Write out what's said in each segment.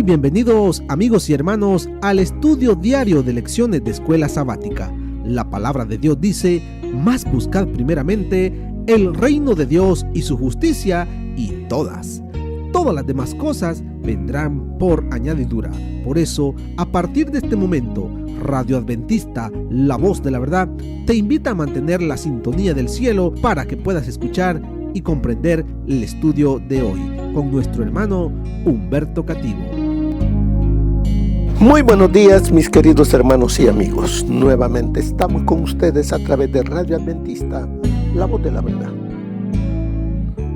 bienvenidos amigos y hermanos al estudio diario de lecciones de Escuela Sabática. La palabra de Dios dice: mas buscad primeramente el reino de Dios y su justicia, y todas las demás cosas vendrán por añadidura. Por eso, a partir de este momento, Radio Adventista, la voz de la verdad, te invita a mantener la sintonía del cielo para que puedas escuchar y comprender el estudio de hoy con nuestro hermano Humberto Cativo. Muy buenos días, mis queridos hermanos y amigos. Nuevamente estamos con ustedes a través de Radio Adventista, la voz de la verdad.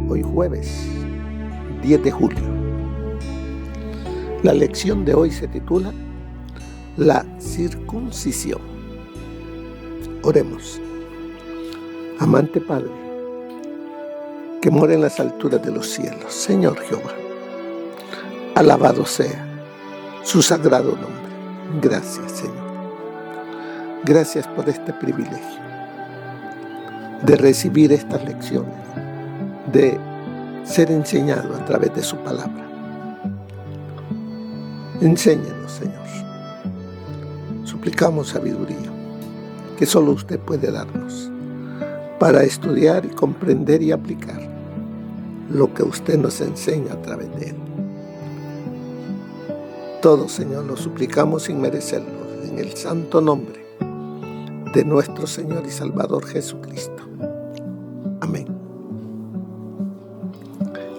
Hoy jueves 10 de julio. La lección de hoy se titula La circuncisión. Oremos. Amante Padre, que mora en las alturas de los cielos, Señor Jehová, alabado sea su sagrado nombre. Gracias, Señor. Gracias por este privilegio de recibir estas lecciones, de ser enseñado a través de su palabra. Enséñanos, Señor. Suplicamos sabiduría que solo usted puede darnos para estudiar y comprender y aplicar lo que usted nos enseña a través de él. Todo, Señor, lo suplicamos sin merecerlo, en el santo nombre de nuestro Señor y Salvador Jesucristo. Amén.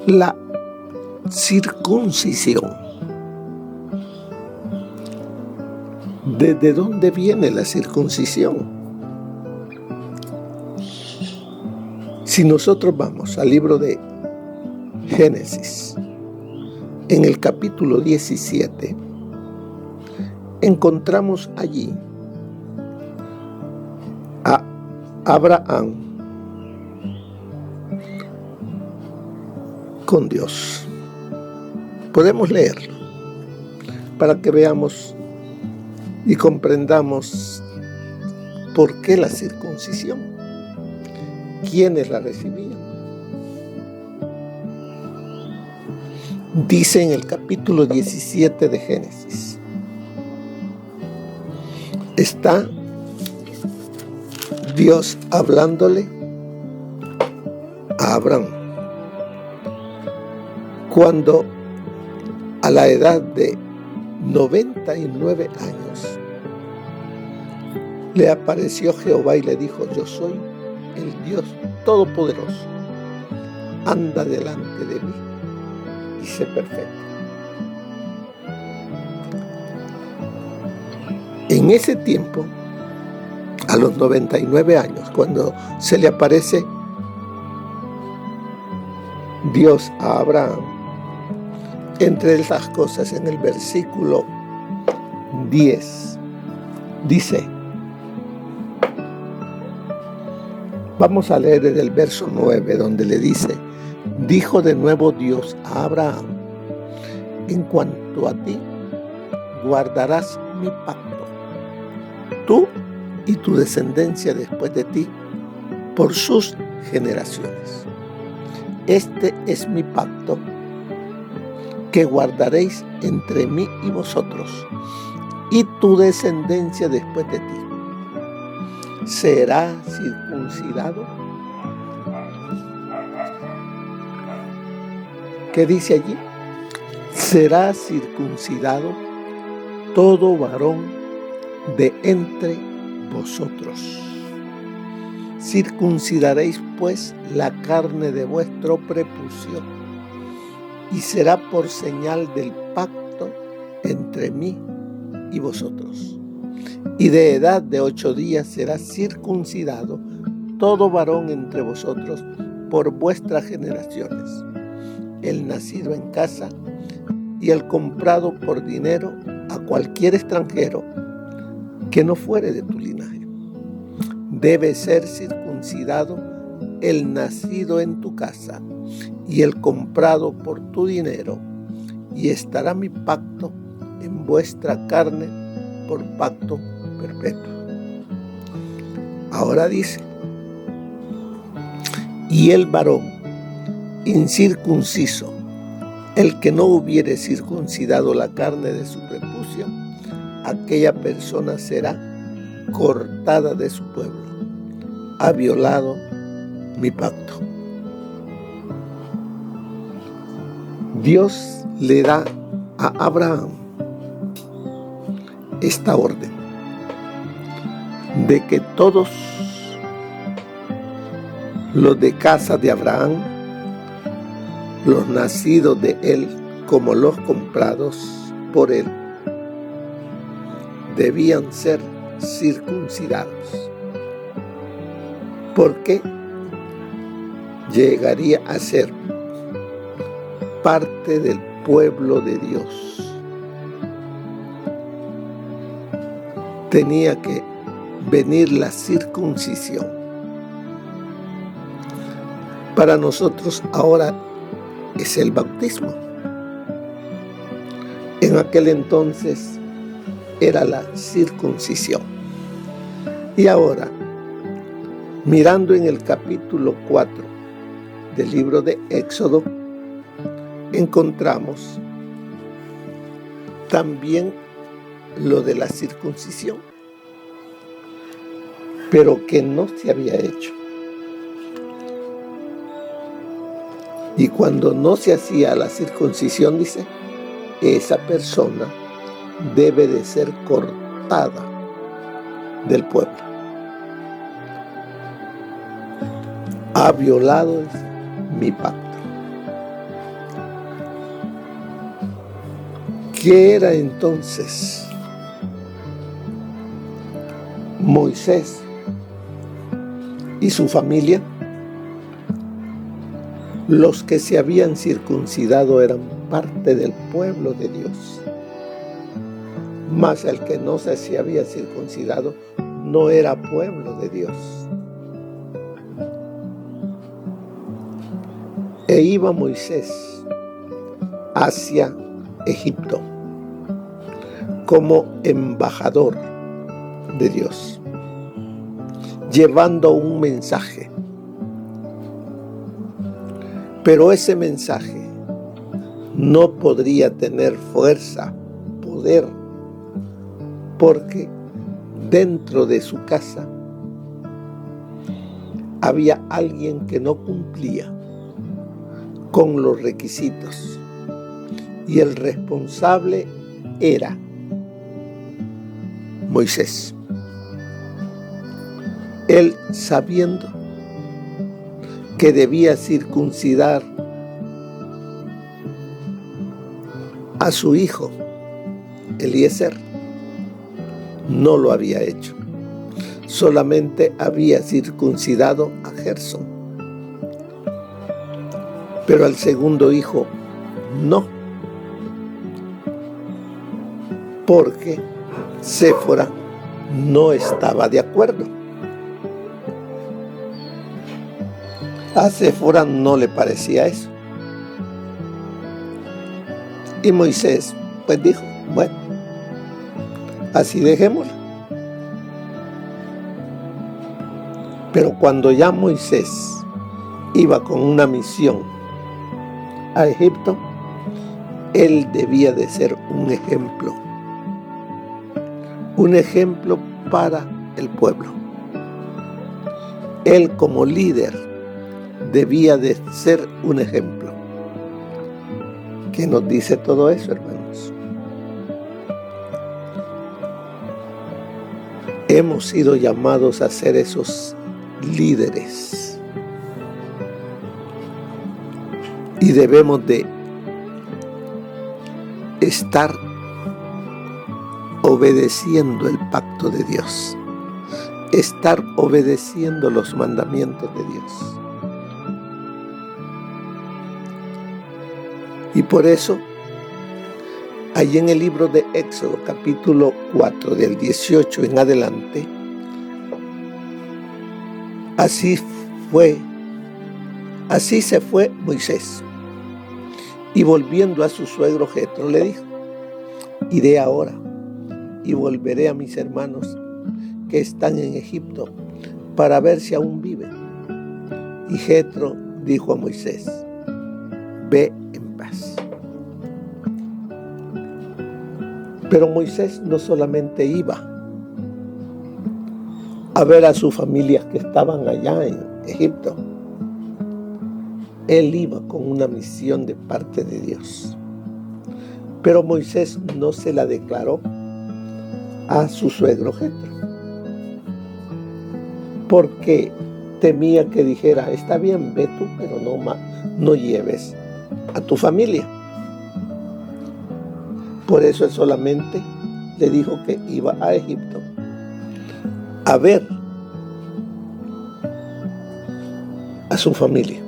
La circuncisión. ¿Desde dónde viene la circuncisión? Si nosotros vamos al libro de Génesis, en el capítulo 17, encontramos allí a Abraham con Dios. Podemos leerlo para que veamos y comprendamos por qué la circuncisión, quiénes la recibían. Dice en el capítulo 17 de Génesis, está Dios hablándole a Abraham cuando a la edad de 99 años le apareció Jehová y le dijo: yo soy el Dios Todopoderoso, anda delante de mí y sé perfecto. En ese tiempo, a los 99 años, cuando se le aparece Dios a Abraham, entre esas cosas, en el versículo 10, dice, vamos a leer desde el verso 9, donde le dice: dijo de nuevo Dios a Abraham: en cuanto a ti, guardarás mi pacto, tú y tu descendencia después de ti, por sus generaciones. Este es mi pacto que guardaréis entre mí y vosotros, y tu descendencia después de ti. Será circuncidado. ¿Qué dice allí? Será circuncidado todo varón de entre vosotros. Circuncidaréis pues la carne de vuestro prepucio, y será por señal del pacto entre mí y vosotros. Y de edad de 8 días será circuncidado todo varón entre vosotros por vuestras generaciones, el nacido en casa y el comprado por dinero a cualquier extranjero que no fuere de tu linaje. Debe ser circuncidado el nacido en tu casa y el comprado por tu dinero, y estará mi pacto en vuestra carne por pacto perpetuo. Ahora dice: y el varón incircunciso El que no hubiere circuncidado la carne de su prepucio, aquella persona será cortada de su pueblo. Ha violado mi pacto. Dios le da a Abraham esta orden de que todos los de casa de Abraham, los nacidos de él como los comprados por él, debían ser circuncidados, porque llegaría a ser parte del pueblo de Dios. Tenía que venir la circuncisión. Para nosotros ahora es el bautismo. En aquel entonces era la circuncisión. Y ahora, mirando en el capítulo 4 del libro de Éxodo, encontramos también lo de la circuncisión, pero que no se había hecho. Y cuando no se hacía la circuncisión, dice, esa persona debe de ser cortada del pueblo. Ha violado mi pacto. ¿Qué era entonces Moisés y su familia? Los que se habían circuncidado eran parte del pueblo de Dios. Mas el que no se había circuncidado no era pueblo de Dios. E iba Moisés hacia Egipto como embajador de Dios, llevando un mensaje. Pero ese mensaje no podría tener fuerza, poder, porque dentro de su casa había alguien que no cumplía con los requisitos, y el responsable era Moisés. Él, sabiendo que debía circuncidar a su hijo Eliezer, no lo había hecho. Solamente había circuncidado a Gersón, pero al segundo hijo no, porque Séfora no estaba de acuerdo. A Séfora no le parecía eso. Y Moisés pues dijo, bueno, así dejémoslo. Pero cuando ya Moisés iba con una misión a Egipto, él debía de ser un ejemplo para el pueblo. Él como líder debía de ser un ejemplo. ¿Qué nos dice todo eso, hermanos? Hemos sido llamados a ser esos líderes y debemos de estar obedeciendo el pacto de Dios, estar obedeciendo los mandamientos de Dios. Y por eso, allí en el libro de Éxodo, capítulo 4, del 18 en adelante, así se fue Moisés. Y volviendo a su suegro Jetro, le dijo, iré ahora y volveré a mis hermanos que están en Egipto para ver si aún viven. Y Jetro dijo a Moisés, ve en paz. Pero Moisés no solamente iba a ver a sus familias que estaban allá en Egipto. Él iba con una misión de parte de Dios. Pero Moisés no se la declaró a su suegro Jetro, porque temía que dijera: está bien, ve tú, pero no lleves a tu familia. Por eso él solamente le dijo que iba a Egipto a ver a su familia.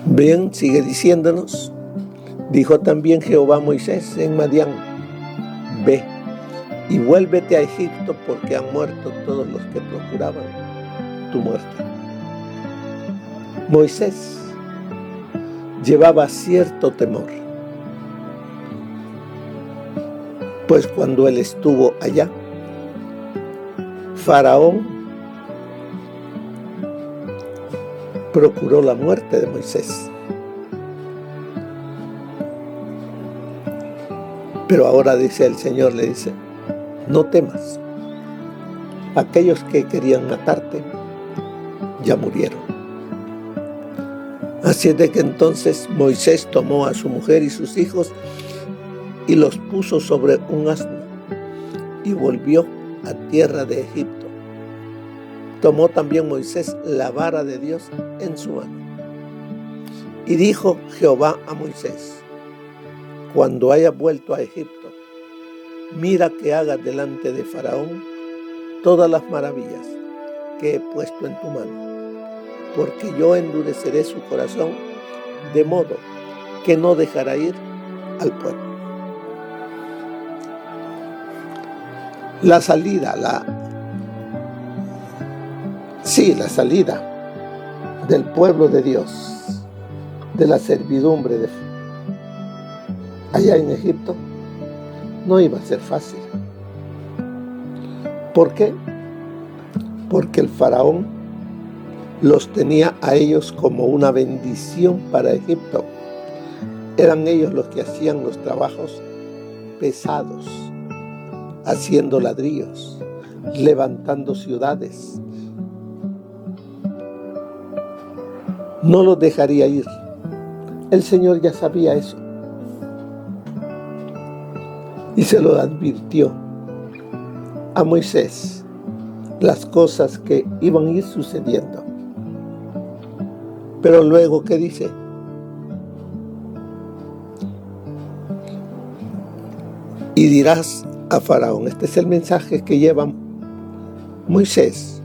Bien, sigue diciéndonos: dijo también Jehová a Moisés en Madián: ve y vuélvete a Egipto, porque han muerto todos los que procuraban tu muerte. Moisés llevaba cierto temor, pues cuando él estuvo allá, Faraón procuró la muerte de Moisés. Pero ahora dice el Señor, le dice: no temas, aquellos que querían matarte ya murieron. Así es de que entonces Moisés tomó a su mujer y sus hijos y los puso sobre un asno y volvió a tierra de Egipto. Tomó también Moisés la vara de Dios en su mano. Y dijo Jehová a Moisés: cuando hayas vuelto a Egipto, mira que hagas delante de Faraón todas las maravillas que he puesto en tu mano, porque yo endureceré su corazón de modo que no dejará ir al pueblo. La salida del pueblo de Dios, de la servidumbre allá en Egipto, no iba a ser fácil. ¿Por qué? Porque el faraón los tenía a ellos como una bendición para Egipto. Eran ellos los que hacían los trabajos pesados, haciendo ladrillos, levantando ciudades. No los dejaría ir. El Señor ya sabía eso y se lo advirtió a Moisés, las cosas que iban a ir sucediendo. Pero luego, ¿qué dice? Y dirás a Faraón, este es el mensaje que lleva Moisés: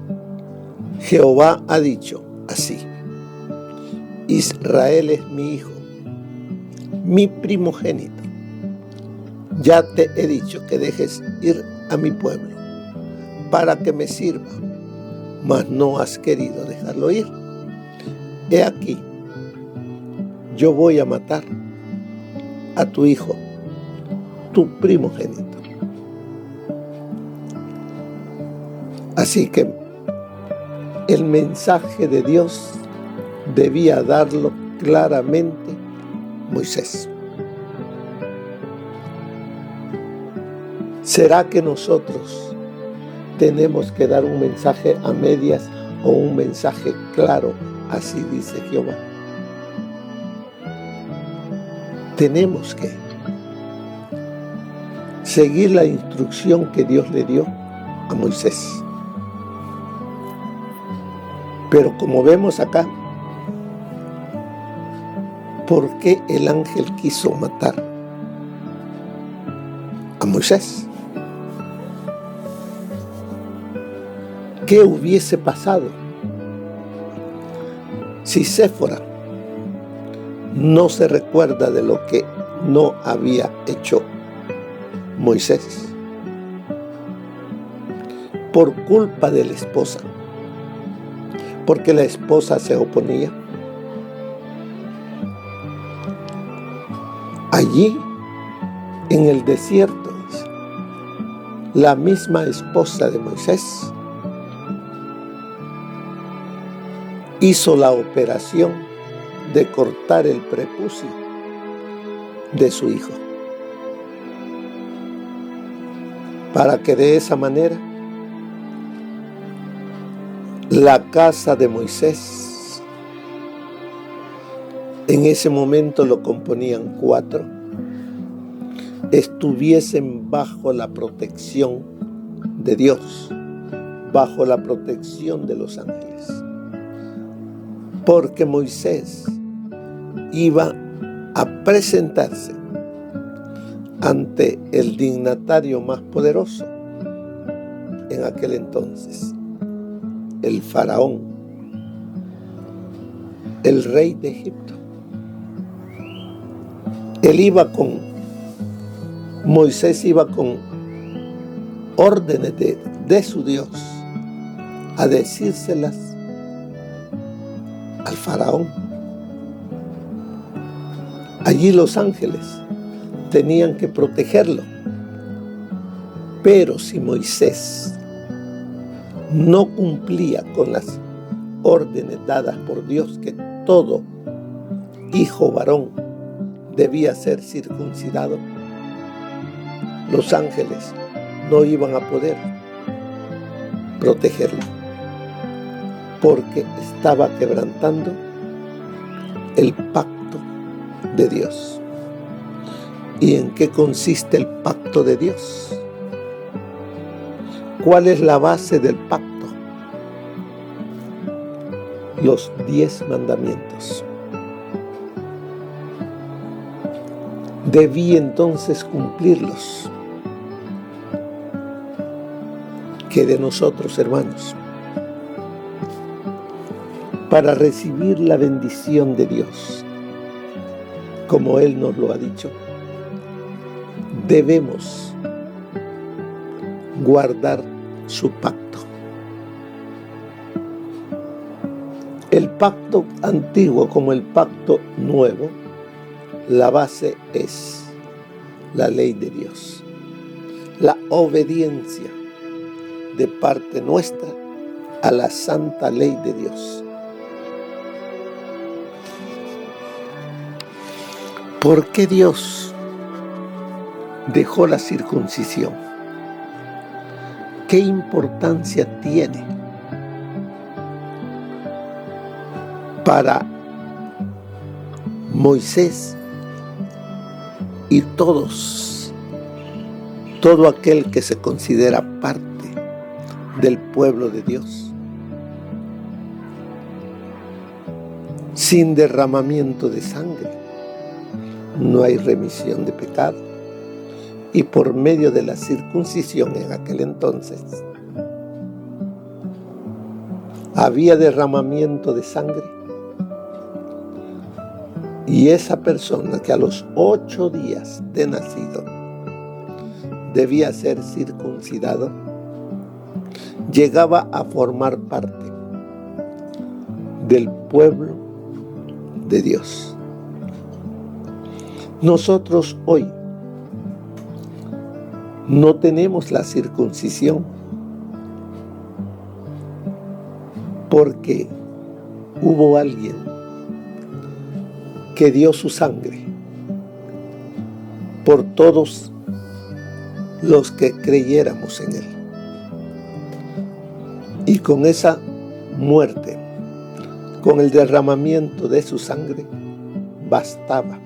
Jehová ha dicho así: Israel es mi hijo, mi primogénito. Ya te he dicho que dejes ir a mi pueblo para que me sirva, mas no has querido dejarlo ir. He aquí, yo voy a matar a tu hijo, tu primogénito. Así que el mensaje de Dios debía darlo claramente Moisés. ¿Será que nosotros tenemos que dar un mensaje a medias o un mensaje claro? Así dice Jehová. Tenemos que seguir la instrucción que Dios le dio a Moisés. Pero como vemos acá, ¿por qué el ángel quiso matar a Moisés? ¿Qué hubiese pasado si Séfora no se recuerda de lo que no había hecho Moisés? Por culpa de la esposa, porque la esposa se oponía. Allí, en el desierto, la misma esposa de Moisés hizo la operación de cortar el prepucio de su Hijo, para que de esa manera la casa de Moisés, en ese momento lo componían 4, estuviesen bajo la protección de Dios, bajo la protección de los ángeles, porque Moisés iba a presentarse ante el dignatario más poderoso en aquel entonces, el faraón, el rey de Egipto. Moisés iba con órdenes de su Dios a decírselas al faraón. Allí los ángeles tenían que protegerlo. Pero si Moisés no cumplía con las órdenes dadas por Dios, que todo hijo varón debía ser circuncidado, los ángeles no iban a poder protegerlo, porque estaba quebrantando el pacto de Dios. ¿Y en qué consiste el pacto de Dios? ¿Cuál es la base del pacto? Los 10 mandamientos. Debí entonces cumplirlos. ¿Qué de nosotros, hermanos? Para recibir la bendición de Dios, como Él nos lo ha dicho, debemos guardar su pacto. El pacto antiguo como el pacto nuevo, la base es la ley de Dios, la obediencia de parte nuestra a la santa ley de Dios. ¿Por qué Dios dejó la circuncisión? ¿Qué importancia tiene para Moisés y todo aquel que se considera parte del pueblo de Dios? Sin derramamiento de sangre no hay remisión de pecado. Y por medio de la circuncisión en aquel entonces había derramamiento de sangre, y esa persona que a los 8 días de nacido debía ser circuncidado, llegaba a formar parte del pueblo de Dios. Nosotros hoy no tenemos la circuncisión porque hubo alguien que dio su sangre por todos los que creyéramos en Él. Y con esa muerte, con el derramamiento de su sangre, bastaba.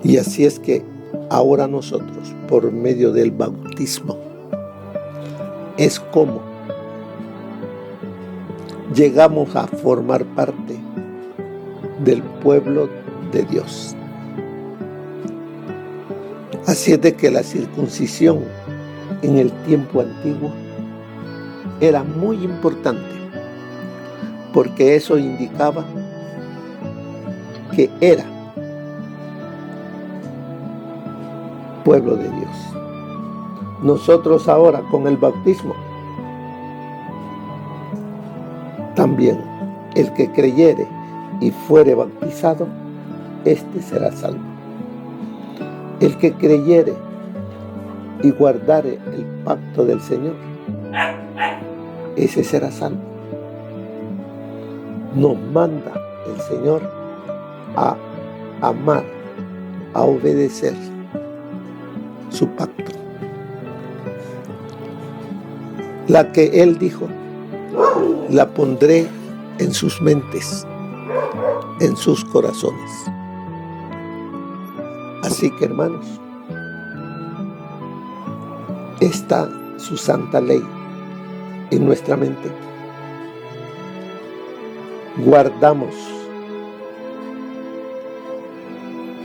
Y así es que ahora nosotros, por medio del bautismo, es como llegamos a formar parte del pueblo de Dios. Así es de que la circuncisión en el tiempo antiguo era muy importante, porque eso indicaba que era pueblo de Dios. Nosotros ahora con el bautismo, también el que creyere y fuere bautizado, este será salvo. El que creyere y guardare el pacto del Señor, ese será salvo. Nos manda el Señor a amar, a obedecer su pacto. La que Él dijo, la pondré en sus mentes, en sus corazones. Así que, hermanos, está su santa ley en nuestra mente. Guardamos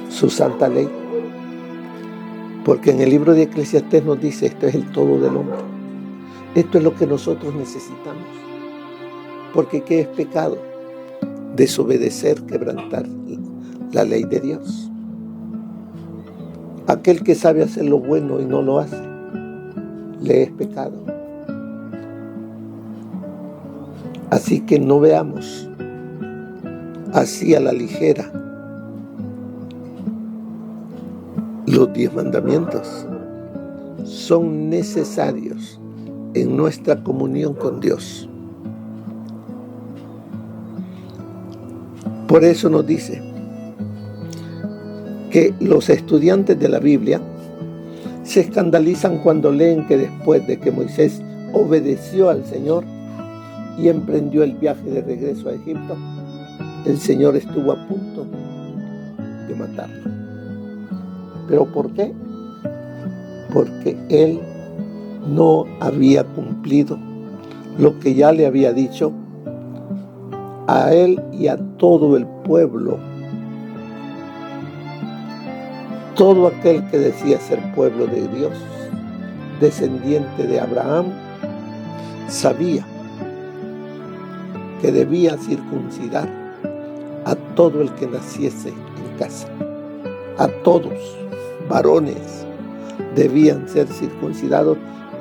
su santa ley, porque en el libro de Eclesiastés nos dice, esto es el todo del hombre. Esto es lo que nosotros necesitamos. Porque ¿qué es pecado? Desobedecer, quebrantar la ley de Dios. Aquel que sabe hacer lo bueno y no lo hace, le es pecado. Así que no veamos así a la ligera los 10 mandamientos. Son necesarios en nuestra comunión con Dios. Por eso nos dice que los estudiantes de la Biblia se escandalizan cuando leen que después de que Moisés obedeció al Señor y emprendió el viaje de regreso a Egipto, el Señor estuvo a punto de matarlo. ¿Pero por qué? Porque él no había cumplido lo que ya le había dicho a él y a todo el pueblo. Todo aquel que decía ser pueblo de Dios, descendiente de Abraham, sabía que debía circuncidar a todo el que naciese en casa. A todos, varones, debían ser circuncidados,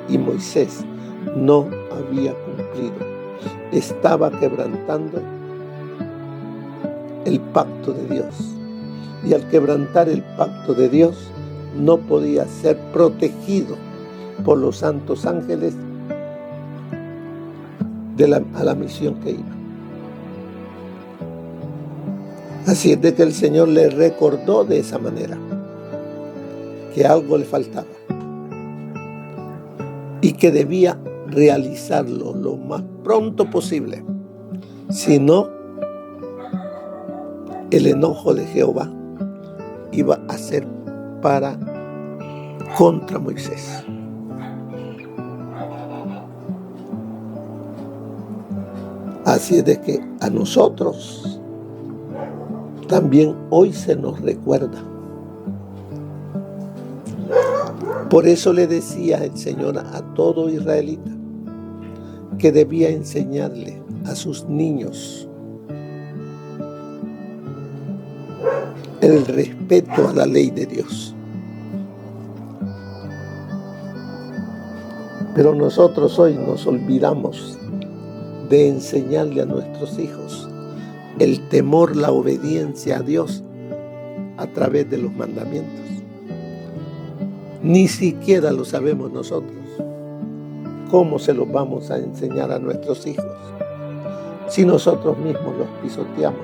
y Moisés no había cumplido. Estaba quebrantando el pacto de Dios. Y al quebrantar el pacto de Dios, no podía ser protegido por los santos ángeles a la misión que iba. Así es de que el Señor le recordó de esa manera que algo le faltaba y que debía realizarlo lo más pronto posible. Si no, el enojo de Jehová iba a ser contra Moisés. Así es de que a nosotros también hoy se nos recuerda. Por eso le decía el Señor a todo israelita que debía enseñarle a sus niños el respeto a la ley de Dios. Pero nosotros hoy nos olvidamos de enseñarle a nuestros hijos el temor, la obediencia a Dios a través de los mandamientos. Ni siquiera lo sabemos nosotros. ¿Cómo se los vamos a enseñar a nuestros hijos si nosotros mismos los pisoteamos?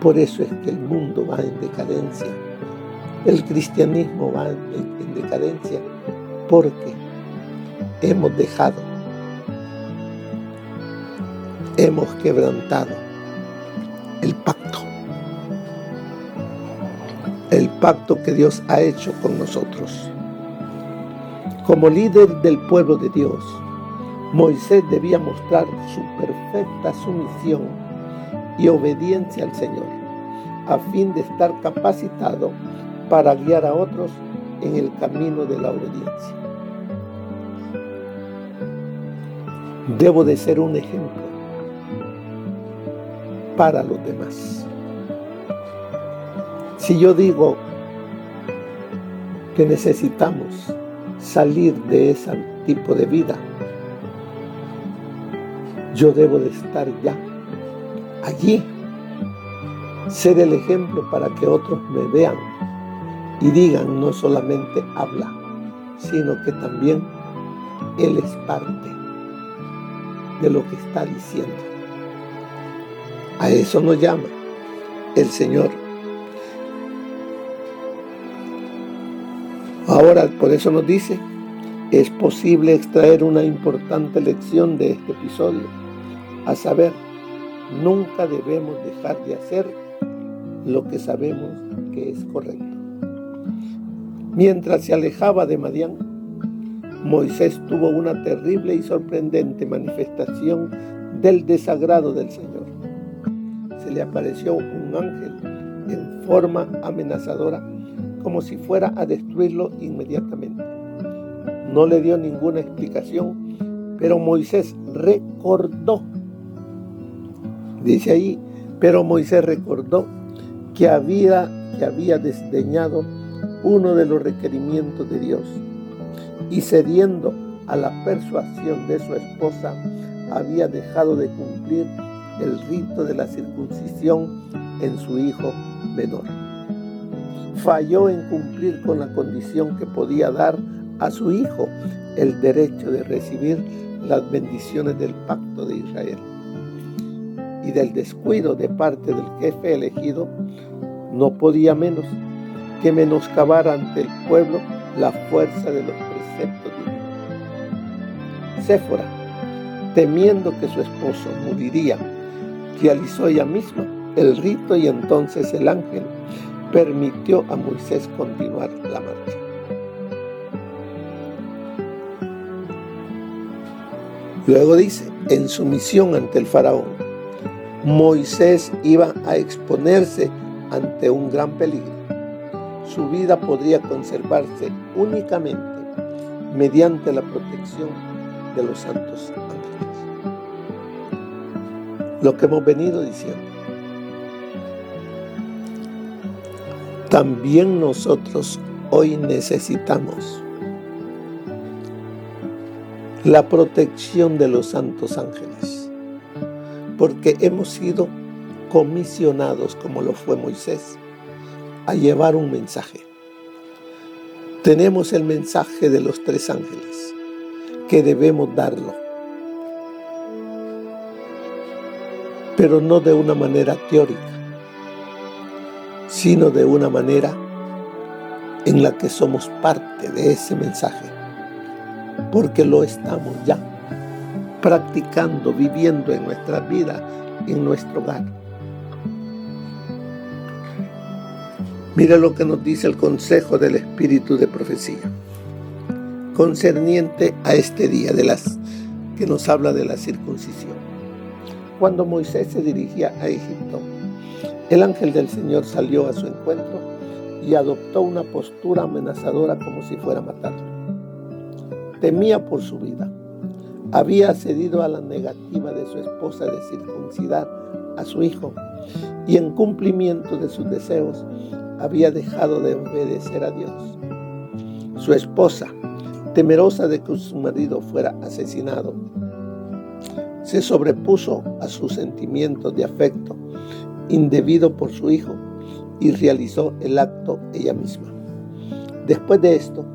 Por eso es que el mundo va en decadencia. El cristianismo va en decadencia porque hemos quebrantado el pacto que Dios ha hecho con nosotros. Como líder del pueblo de Dios, Moisés debía mostrar su perfecta sumisión y obediencia al Señor, a fin de estar capacitado para guiar a otros en el camino de la obediencia. Debo de ser un ejemplo para los demás. Si yo digo que necesitamos salir de ese tipo de vida, yo debo de estar ya allí, ser el ejemplo para que otros me vean y digan, no solamente habla, sino que también él es parte de lo que está diciendo. A eso nos llama el Señor. Ahora, por eso nos dice, es posible extraer una importante lección de este episodio, a saber, nunca debemos dejar de hacer lo que sabemos que es correcto. Mientras se alejaba de Madián, Moisés tuvo una terrible y sorprendente manifestación del desagrado del Señor. Se le apareció un ángel en forma amenazadora, como si fuera a destruirlo inmediatamente. No le dio ninguna explicación, pero Moisés recordó, dice ahí, pero Moisés recordó que había desdeñado uno de los requerimientos de Dios y cediendo a la persuasión de su esposa, había dejado de cumplir el rito de la circuncisión en su hijo menor. Falló en cumplir con la condición que podía dar a su hijo el derecho de recibir las bendiciones del pacto de Israel. Y del descuido de parte del jefe elegido, no podía menos que menoscabar ante el pueblo la fuerza de los preceptos divinos. Séfora, temiendo que su esposo moriría, realizó ella misma el rito y entonces el ángel permitió a Moisés continuar la marcha. Luego dice, en su misión ante el faraón, Moisés iba a exponerse ante un gran peligro. Su vida podría conservarse únicamente mediante la protección de los santos ángeles. Lo que hemos venido diciendo. También nosotros hoy necesitamos la protección de los santos ángeles, porque hemos sido comisionados, como lo fue Moisés, a llevar un mensaje. Tenemos el mensaje de los tres ángeles, que debemos darlo, pero no de una manera teórica, sino de una manera en la que somos parte de ese mensaje, porque lo estamos ya practicando, viviendo en nuestra vida, en nuestro hogar. Mira lo que nos dice el consejo del Espíritu de profecía, concerniente a este día que nos habla de la circuncisión. Cuando Moisés se dirigía a Egipto, el ángel del Señor salió a su encuentro y adoptó una postura amenazadora como si fuera a matarlo. Temía por su vida. Había cedido a la negativa de su esposa de circuncidar a su hijo y en cumplimiento de sus deseos había dejado de obedecer a Dios. Su esposa, temerosa de que su marido fuera asesinado, se sobrepuso a sus sentimientos de afecto indebido por su hijo y realizó el acto ella misma. Después de esto,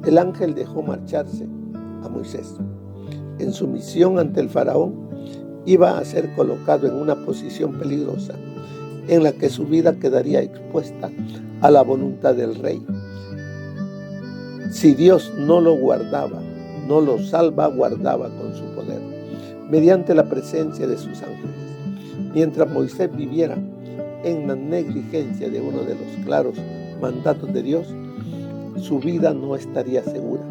el ángel dejó marcharse a Moisés. En su misión ante el faraón, iba a ser colocado en una posición peligrosa, en la que su vida quedaría expuesta a la voluntad del rey. Si Dios no lo guardaba, no lo salvaguardaba con su poder, mediante la presencia de sus ángeles. Mientras Moisés viviera en la negligencia de uno de los claros mandatos de Dios, su vida no estaría segura,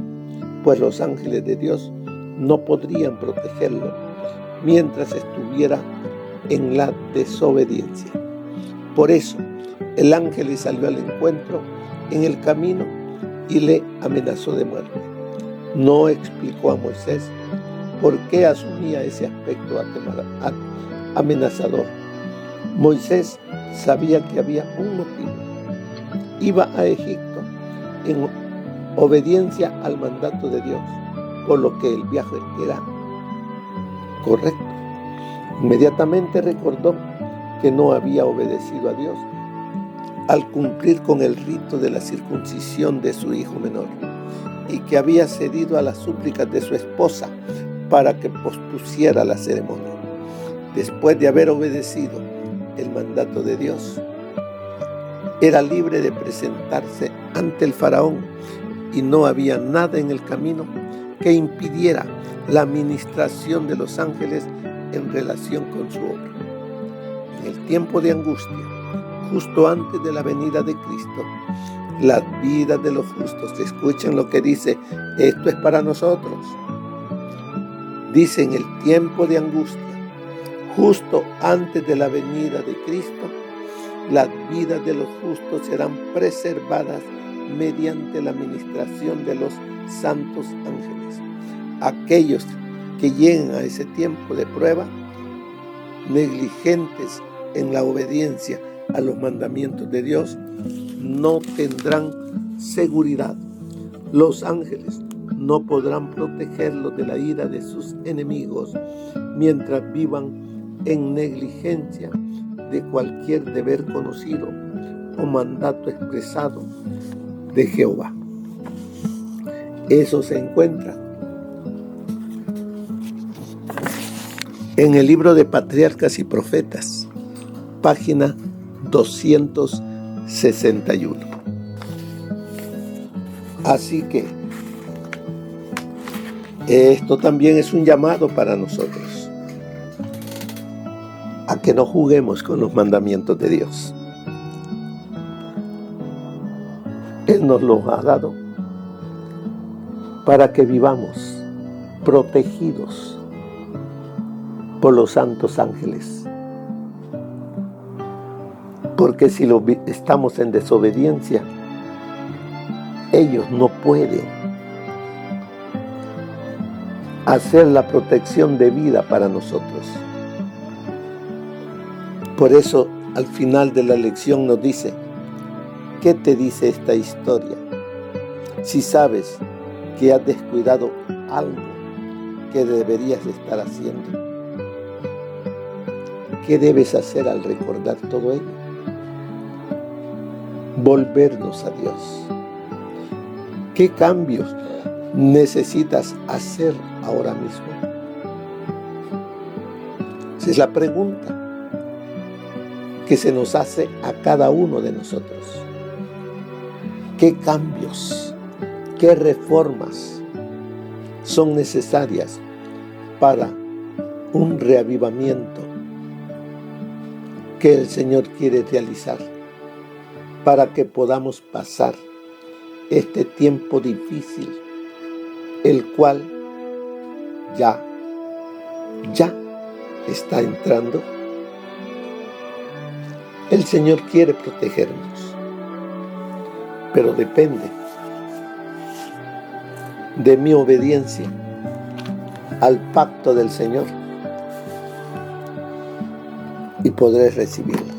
pues los ángeles de Dios no podrían protegerlo mientras estuviera en la desobediencia. Por eso, el ángel le salió al encuentro en el camino y le amenazó de muerte. No explicó a Moisés por qué asumía ese aspecto amenazador. Moisés sabía que había un motivo. Iba a Egipto en obediencia al mandato de Dios, por lo que el viaje era correcto. Inmediatamente recordó que no había obedecido a Dios al cumplir con el rito de la circuncisión de su hijo menor y que había cedido a las súplicas de su esposa para que pospusiera la ceremonia. Después de haber obedecido el mandato de Dios, era libre de presentarse ante el faraón y no había nada en el camino que impidiera la administración de los ángeles en relación con su obra. En el tiempo de angustia, justo antes de la venida de Cristo, las vidas de los justos, escuchen lo que dice, esto es para nosotros. Dice, en el tiempo de angustia, justo antes de la venida de Cristo, las vidas de los justos serán preservadas mediante la administración de los santos ángeles. Aquellos que lleguen a ese tiempo de prueba, negligentes en la obediencia a los mandamientos de Dios, no tendrán seguridad. Los ángeles no podrán protegerlos de la ira de sus enemigos mientras vivan en negligencia de cualquier deber conocido o mandato expresado de Jehová. Eso se encuentra en el libro de Patriarcas y Profetas, página 261. Así que esto también es un llamado para nosotros a que no juguemos con los mandamientos de Dios. Él nos los ha dado para que vivamos protegidos por los santos ángeles. Porque si estamos en desobediencia, ellos no pueden hacer la protección debida para nosotros. Por eso, al final de la lección nos dice, ¿qué te dice esta historia? Si sabes que has descuidado algo que deberías estar haciendo, ¿qué debes hacer al recordar todo ello? Volvernos a Dios. ¿Qué cambios necesitas hacer ahora mismo? Esa es la pregunta que se nos hace a cada uno de nosotros. ¿Qué cambios, qué reformas son necesarias para un reavivamiento que el Señor quiere realizar para que podamos pasar este tiempo difícil, el cual ya está entrando? El Señor quiere protegernos, pero depende de mi obediencia al pacto del Señor y podré recibirlos.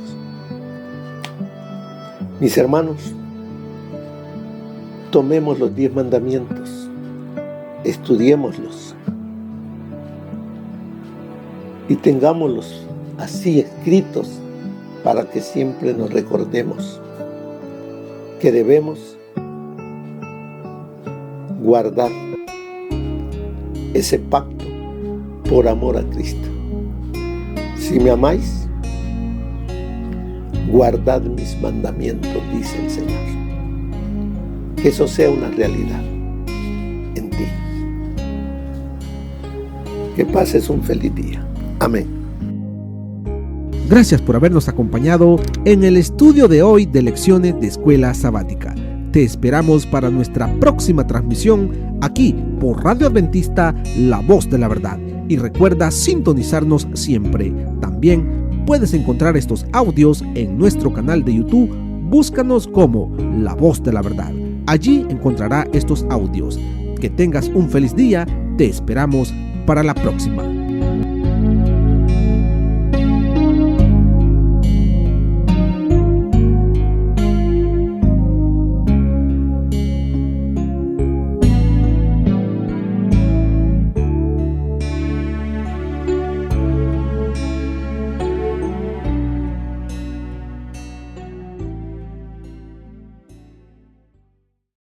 Mis hermanos, tomemos los 10 mandamientos, estudiémoslos y tengámoslos así escritos para que siempre nos recordemos que debemos guardar ese pacto por amor a Cristo. Si me amáis, guardad mis mandamientos, dice el Señor. Que eso sea una realidad en ti. Que pases un feliz día. Amén. Gracias por habernos acompañado en el estudio de hoy de lecciones de Escuela Sabática. Te esperamos para nuestra próxima transmisión aquí por Radio Adventista, La Voz de la Verdad. Y recuerda sintonizarnos siempre. También puedes encontrar estos audios en nuestro canal de YouTube. Búscanos como La Voz de la Verdad. Allí encontrará estos audios. Que tengas un feliz día. Te esperamos para la próxima.